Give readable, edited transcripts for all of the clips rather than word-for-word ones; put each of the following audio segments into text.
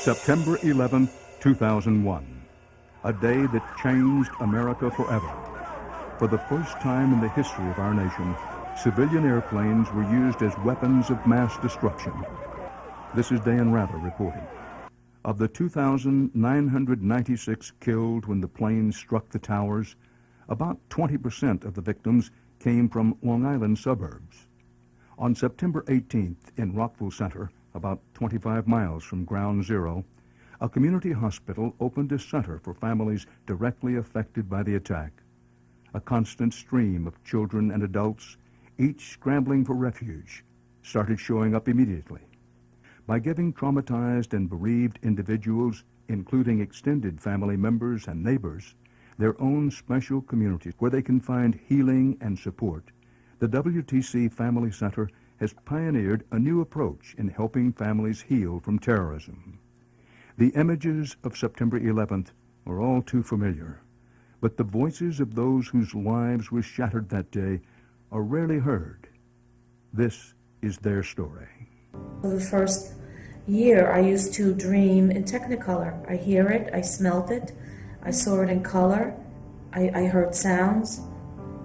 September 11, 2001, a day that changed America forever. For the first time in the history of our nation, civilian airplanes were used as weapons of mass destruction. This is Dan Rather reporting. Of the 2,996 killed when the planes struck the towers, about 20% of the victims came from Long Island suburbs. On September 18th in Rockville Center, about 25 miles from Ground Zero, a community hospital opened a center for families directly affected by the attack. A constant stream of children and adults, each scrambling for refuge, started showing up immediately. By giving traumatized and bereaved individuals, including extended family members and neighbors, their own special communities where they can find healing and support, the WTC Family Center has pioneered a new approach in helping families heal from terrorism. The images of September 11th are all too familiar, but the voices of those whose lives were shattered that day are rarely heard. This is their story. The first year I used to dream in Technicolor. I hear it, I smelt it, I saw it in color, I heard sounds.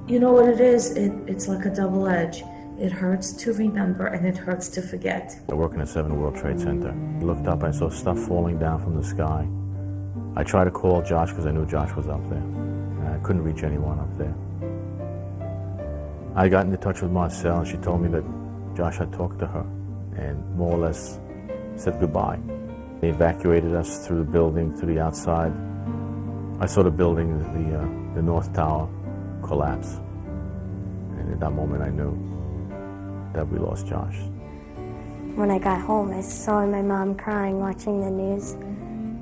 You know what it is? It's like a double edge. It hurts to remember and it hurts to forget. I work in a 7 World Trade Center. I looked up, I saw stuff falling down from the sky. I tried to call Josh because I knew Josh was up there. I couldn't reach anyone up there. I got into touch with Marcel and she told me that Josh had talked to her and more or less said goodbye. They evacuated us through the building to the outside. I saw the building, the North Tower, collapse. And at that moment I knew that we lost Josh. When I got home, I saw my mom crying watching the news,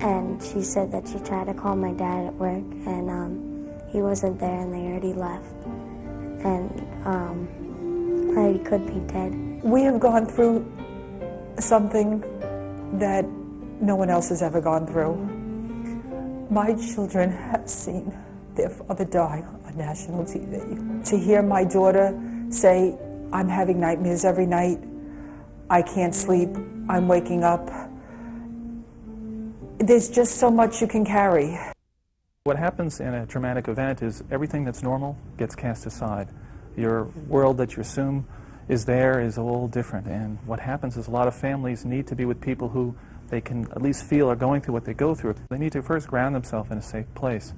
and she said that she tried to call my dad at work, and he wasn't there, and they already left, and he could be dead. We have gone through something that no one else has ever gone through. My children have seen their father die on national TV. To hear my daughter say, "I'm having nightmares every night, I can't sleep, I'm waking up," there's just so much you can carry. What happens in a traumatic event is everything that's normal gets cast aside. Your world that you assume is there is all different, and what happens is a lot of families need to be with people who they can at least feel are going through what they go through. They need to first ground themselves in a safe place.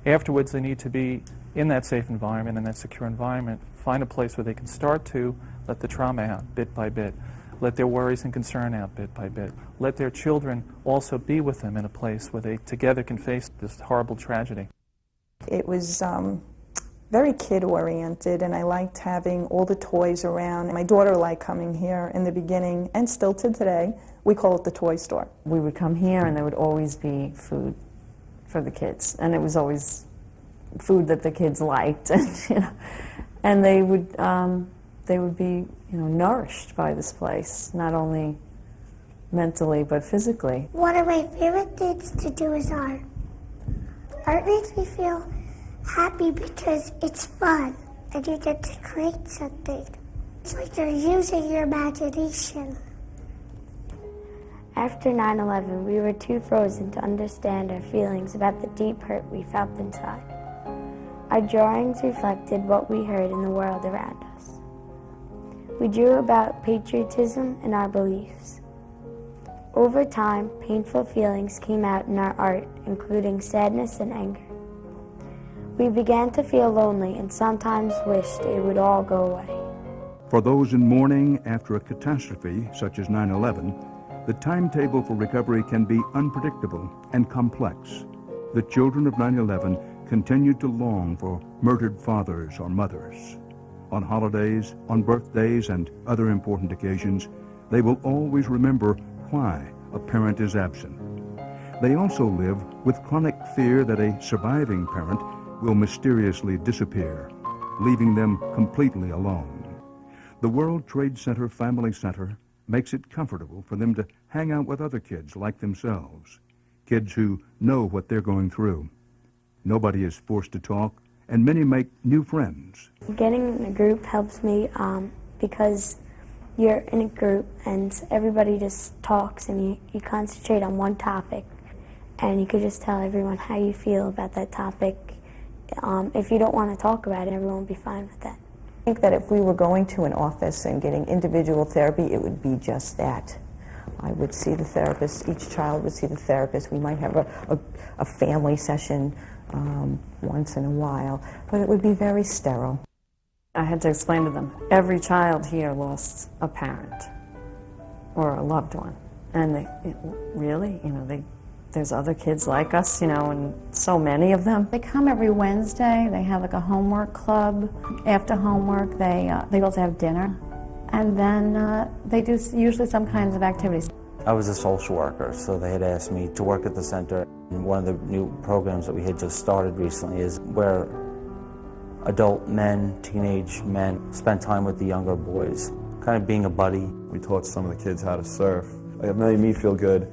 Afterwards, they need to be in that safe environment, in that secure environment, find a place where they can start to let the trauma out bit by bit, let their worries and concern out bit by bit, let their children also be with them in a place where they together can face this horrible tragedy. It was very kid-oriented, and I liked having all the toys around. My daughter liked coming here in the beginning, and still to today. We call it the toy store. We would come here and there would always be food for the kids, and it was always food that the kids liked, and and they would be nourished by this place, not only mentally but physically. One of my favorite things to do is art. Art makes me feel happy because it's fun and you get to create something. It's like you're using your imagination. After 9/11, we were too frozen to understand our feelings about the deep hurt we felt inside. Our drawings reflected what we heard in the world around us. We drew about patriotism and our beliefs. Over time, painful feelings came out in our art, including sadness and anger. We began to feel lonely and sometimes wished it would all go away. For those in mourning after a catastrophe such as 9/11, the timetable for recovery can be unpredictable and complex. The children of 9/11 continued to long for murdered fathers or mothers. On holidays, on birthdays, and other important occasions, they will always remember why a parent is absent. They also live with chronic fear that a surviving parent will mysteriously disappear, leaving them completely alone. The World Trade Center Family Center makes it comfortable for them to hang out with other kids like themselves, kids who know what they're going through. Nobody is forced to talk, and many make new friends. Getting in a group helps me because you're in a group and everybody just talks and you concentrate on one topic and you could just tell everyone how you feel about that topic. If you don't want to talk about it, everyone will be fine with that. I think that if we were going to an office and getting individual therapy, it would be just that. I would see the therapist, each child would see the therapist. We might have a family session once in a while, but it would be very sterile. I had to explain to them, every child here lost a parent or a loved one. And they, really, there's other kids like us, and so many of them. They come every Wednesday. They have like a homework club. After homework, they also have dinner. And then they do usually some kinds of activities. I was a social worker, so they had asked me to work at the center. And one of the new programs that we had just started recently is where adult men, teenage men, spend time with the younger boys, kind of being a buddy. We taught some of the kids how to surf. It made me feel good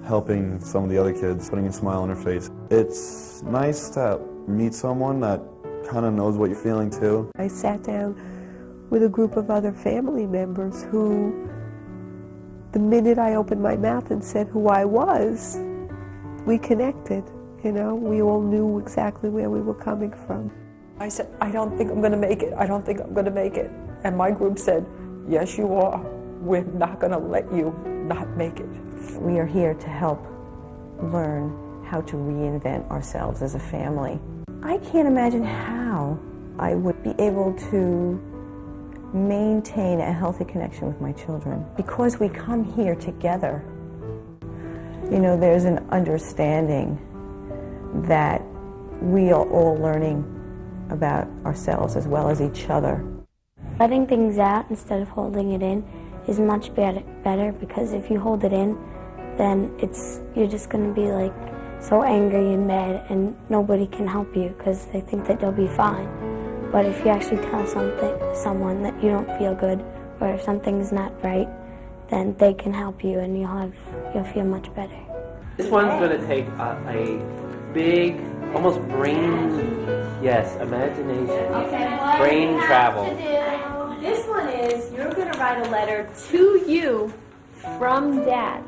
helping some of the other kids, putting a smile on their face. It's nice to meet someone that kind of knows what you're feeling too. I sat down with a group of other family members who, the minute I opened my mouth and said who I was, we connected. We all knew exactly where we were coming from. I said, I don't think I'm going to make it. I don't think I'm going to make it. And my group said, yes, you are. We're not going to let you not make it. We are here to help learn how to reinvent ourselves as a family. I can't imagine how I would be able to maintain a healthy connection with my children. Because we come here together, there's an understanding that we are all learning about ourselves as well as each other. Letting things out instead of holding it in is much better because if you hold it in, then you're just going to be like so angry and mad and nobody can help you because they think that you'll be fine. But if you actually tell someone that you don't feel good or if something's not right, then they can help you and you'll feel much better. This one's going to take a big, almost imagination. Okay, brain travel. This one is, you're going to write a letter to you from Dad.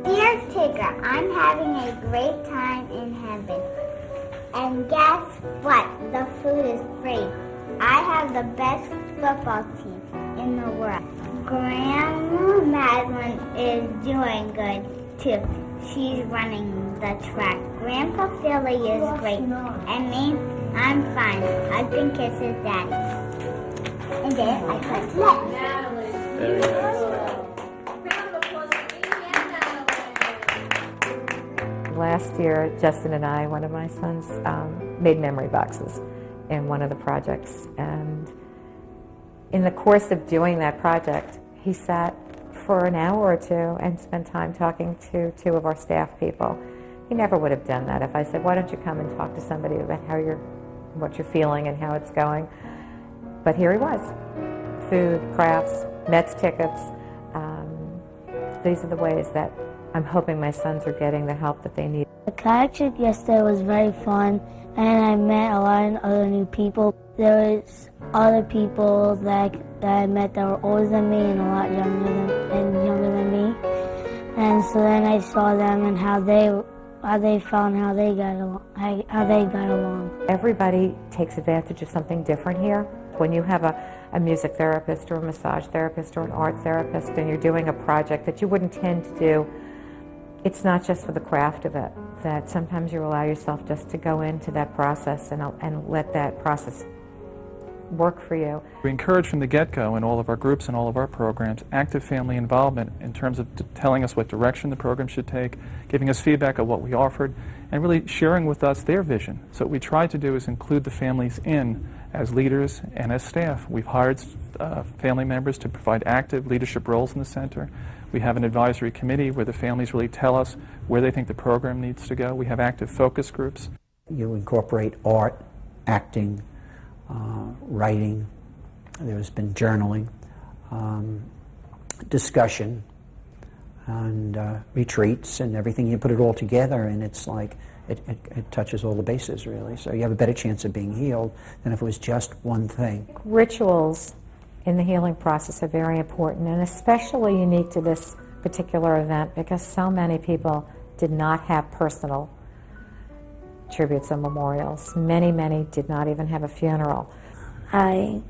Dear Tigger, I'm having a great time in heaven. And guess what? The food is free. I have the best football team in the world. Grandma Madeline is doing good too. She's running the track. Grandpa Philly is great. And me, I'm fine. I think it's his daddy. And then I press let. Very nice. Last year, Justin and I, one of my sons, made memory boxes in one of the projects. And in the course of doing that project, he sat for an hour or two and spent time talking to two of our staff people. He never would have done that if I said, why don't you come and talk to somebody about what you're feeling and how it's going. But here he was. Food, crafts, Mets tickets. These are the ways that I'm hoping my sons are getting the help that they need. The kayak trip yesterday was very fun, and I met a lot of other new people. There was other people that I met that were older than me and a lot younger than me. And so then I saw them and how they found how they got along. Everybody takes advantage of something different here. When you have a music therapist or a massage therapist or an art therapist and you're doing a project that you wouldn't tend to do, it's not just for the craft of it, that sometimes you allow yourself just to go into that process and let that process work for you. We encourage from the get-go in all of our groups and all of our programs active family involvement in terms of telling us what direction the program should take, giving us feedback of what we offered, and really sharing with us their vision. So what we try to do is include the families in as leaders and as staff. We've hired family members to provide active leadership roles in the center. We have an advisory committee where the families really tell us where they think the program needs to go. We have active focus groups. You incorporate art, acting, writing. There's been journaling, discussion, and retreats and everything. You put it all together and it's like it touches all the bases, really. So you have a better chance of being healed than if it was just one thing. Rituals in the healing process are very important, and especially unique to this particular event because so many people did not have personal tributes and memorials. Many, many did not even have a funeral. I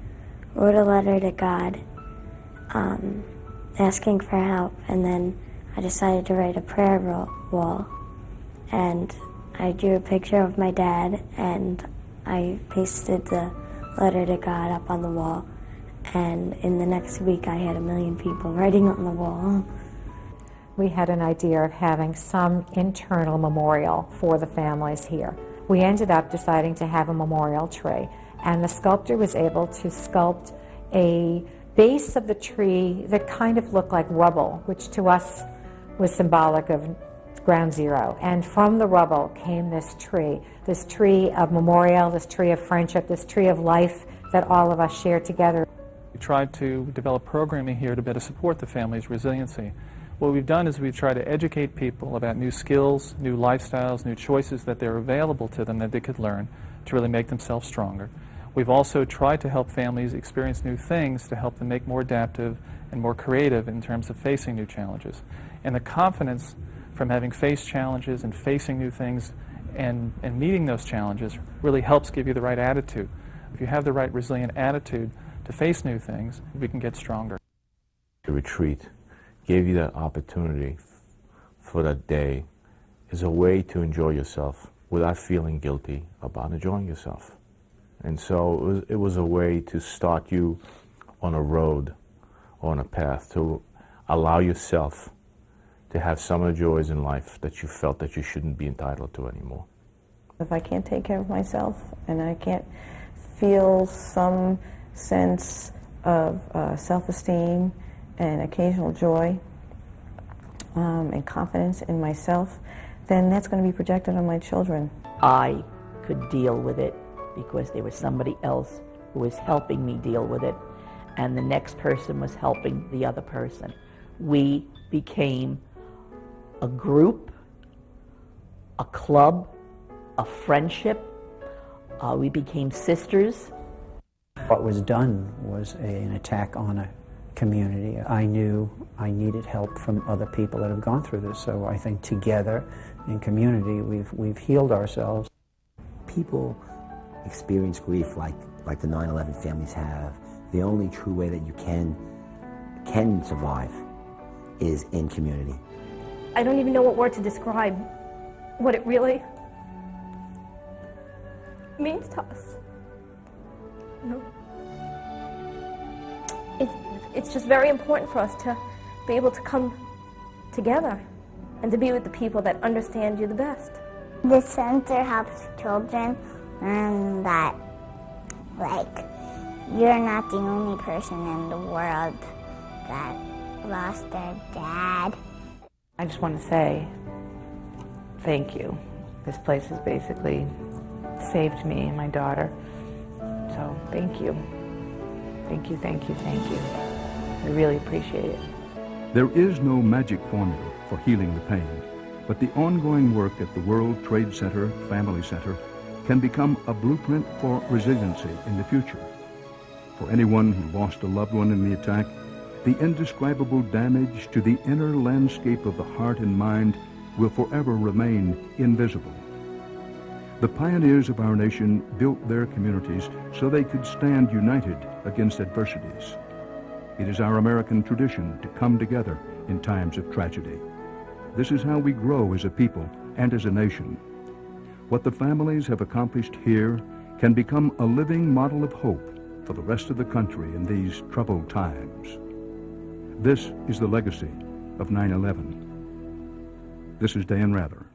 wrote a letter to God asking for help, and then I decided to write a prayer wall, and I drew a picture of my dad, and I pasted the letter to God up on the wall, and in the next week I had 1 million people writing on the wall. We had an idea of having some internal memorial for the families here. We ended up deciding to have a memorial tree, and the sculptor was able to sculpt a base of the tree that kind of looked like rubble, which to us was symbolic of ground zero. And from the rubble came this tree of memorial, this tree of friendship, this tree of life that all of us share together. We tried to develop programming here to better support the family's resiliency. What we've done is we've tried to educate people about new skills, new lifestyles, new choices that they're available to them that they could learn to really make themselves stronger. We've also tried to help families experience new things to help them make more adaptive and more creative in terms of facing new challenges. And the confidence from having faced challenges and facing new things and meeting those challenges really helps give you the right attitude. If you have the right resilient attitude to face new things, we can get stronger. The retreat gave you that opportunity for that day as a way to enjoy yourself without feeling guilty about enjoying yourself. And so it was a way to start you on a road, on a path, to allow yourself to have some of the joys in life that you felt that you shouldn't be entitled to anymore. If I can't take care of myself and I can't feel some sense of self-esteem and occasional joy and confidence in myself, then that's going to be projected on my children. I could deal with it because there was somebody else who was helping me deal with it, and the next person was helping the other person. We became a group, a club, a friendship. We became sisters. What was done was an attack on a community. I knew I needed help from other people that have gone through this, so I think together in community we've healed ourselves. People experience grief like the 9/11 families have. The only true way that you can survive is in community. I don't even know what word to describe what it really means to us. You know? It's just very important for us to be able to come together and to be with the people that understand you the best. The center helps children learn that, you're not the only person in the world that lost their dad. I just want to say thank you. This place has basically saved me and my daughter. So thank you. Thank you, thank you, thank you. I really appreciate it. There is no magic formula for healing the pain, but the ongoing work at the World Trade Center Family Center can become a blueprint for resiliency in the future. For anyone who lost a loved one in the attack, the indescribable damage to the inner landscape of the heart and mind will forever remain invisible. The pioneers of our nation built their communities so they could stand united against adversities. It is our American tradition to come together in times of tragedy. This is how we grow as a people and as a nation. What the families have accomplished here can become a living model of hope for the rest of the country in these troubled times. This is the legacy of 9/11. This is Dan Rather.